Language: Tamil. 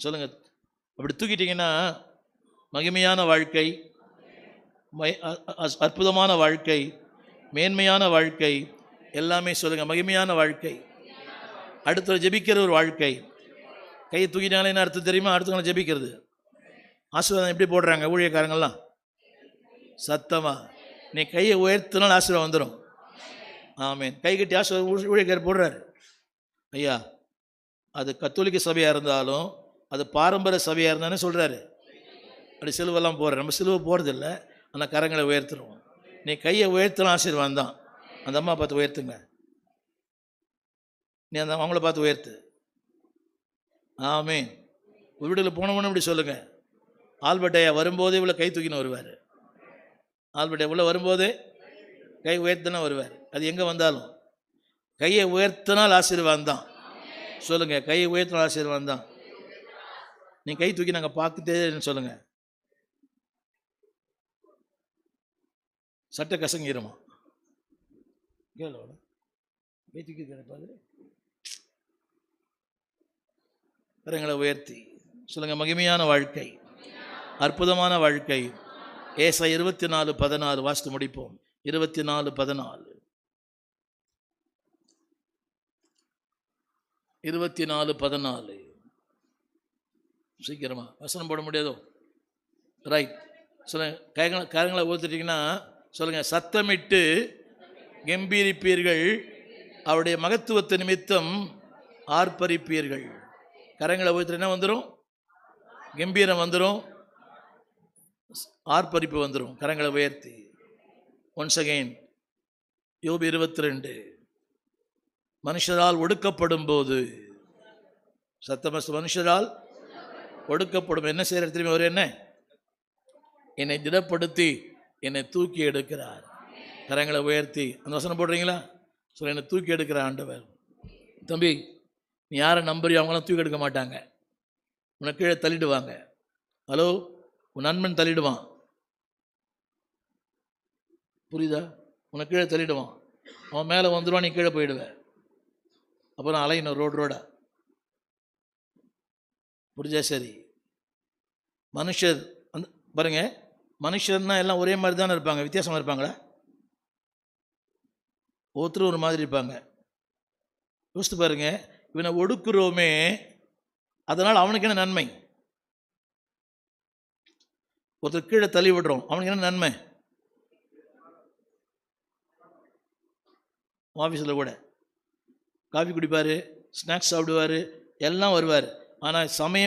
சொல்லுங்கள். அப்படி தூக்கிட்டிங்கன்னா மகிமையான வாழ்க்கை, அற்புதமான வாழ்க்கை, மேன்மையான வாழ்க்கை, எல்லாமே சொல்லுங்கள். மகிமையான வாழ்க்கை, அடுத்த ஜெபிக்கிற ஒரு வாழ்க்கை. கையை தூக்கிட்டாங்களே என்ன அர்த்தம் தெரியுமா? அடுத்தவங்களை ஜெபிக்கிறது. ஆசீர்வாதம் எப்படி போடுறாங்க ஊழியக்காரங்கள்லாம்? சத்தமா நீ கையை உயர்த்தினால் ஆசீர்வாதம் வந்துடும். ஆமீன். கை கட்டி ஆசீர்வாதம் ஊழியக்காரர் போடுறாரு. ஐயா, அது கத்தோலிக்க சபையாக இருந்தாலும் அது பாரம்பரிய சபையாக இருந்தானே சொல்கிறாரு. அப்படி சிலுவெல்லாம் போடுற, நம்ம சிலுவை போகிறதில்ல, அந்த கரங்களை உயர்த்துருவோம். நீ கையை உயர்த்தினா ஆசீர்வாதம் தான். அந்த அம்மா பார்த்து உயர்த்துங்க. நீ அந்த அவங்கள பார்த்து உயர்த்து. ஆமீன். வீட்டில் போனவொன்னு இப்படி சொல்லுங்கள். ஆல்பர்ட் ஐயா வரும்போதே இவ்வளோ கை தூக்கின்னு வருவார். ஆல்பர்ட் ஐயா இவ்வளோ வரும்போதே கை உயர்த்தினா வருவார். அது எங்கே வந்தாலும் கையை உயர்த்தினால் ஆசீர்வாதம் தான். சொல்லுங்கள். கையை உயர்த்தினால் ஆசீர்வாதம் தான். நீ கை தூக்கி நாங்கள் பார்த்துட்டே சொல்லுங்கள். சட்டை கசங்கிருமா? கேளோட கை தூக்கி கிடப்பாது. கரங்களை உயர்த்தி சொல்லுங்கள். மகிமையான வாழ்க்கை, அற்புதமான வாழ்க்கை. ஏசாயா 24:14 வாசித்து முடிப்போம். 24:14 24:14 சீக்கிரமா வசனம் போட முடியாதோ? ரைட். சொல்லுங்க. கரங்களை ஊத்துட்டீங்கன்னா சொல்லுங்க. சத்தமிட்டு கம்பீரிப்பீர்கள், அவருடைய மகத்துவத்தை நிமித்தம் ஆர்ப்பரிப்பீர்கள். கரங்களை ஊத்துட்டு என்ன வந்துடும்? கம்பீரம் வந்துடும், ஆர்ப்பரிப்பு வந்துடும். கரங்களை உயர்த்தி ஒன்ஸ் அகைன். யோபு 22. மனுஷரால் ஒடுக்கப்படும் போது, சத்தமஸ்து, மனுஷரால் ஒடுக்கப்படும் என்ன செய்யற திரும்பி அவர் என்ன? என்னை திடப்படுத்தி என்னை தூக்கி எடுக்கிறார். கரங்களை உயர்த்தி அந்த வசனம் போடுறீங்களா? சொல்ல, என்னை தூக்கி எடுக்கிற ஆண்டவர். தம்பி, நீ யாரை நம்புறியோ அவங்களாம் தூக்கி எடுக்க மாட்டாங்க. உன்னை கீழே தள்ளிடுவாங்க. ஹலோ, உன் நண்பன் தள்ளிடுவான். புரியுதா? உன்னை கீழே தள்ளிடுவான். அவன் மேலே வந்துடுவான், நீ கீழே போயிடுவேன். அப்புறம் அலையணும் ரோடா. புரிஞ்சா? சரி. மனுஷர் அந்த பாருங்க, மனுஷர்னா எல்லாம் ஒரே மாதிரி தானே இருப்பாங்க? வித்தியாசமாக இருப்பாங்களா? ஒருத்தர் ஒரு மாதிரி இருப்பாங்க. யோசித்து பாருங்க. இவனை ஒடுக்குறோமே, அதனால் அவனுக்கு என்ன நன்மை? ஒருத்தர் கீழே தள்ளி விடுறோம், அவனுக்கு என்ன நன்மை? ஆஃபீஸில் கூட காஃபி குடிப்பார், ஸ்நாக்ஸ் சாப்பிடுவார், எல்லாம் வருவார். ஆனால் சமயம்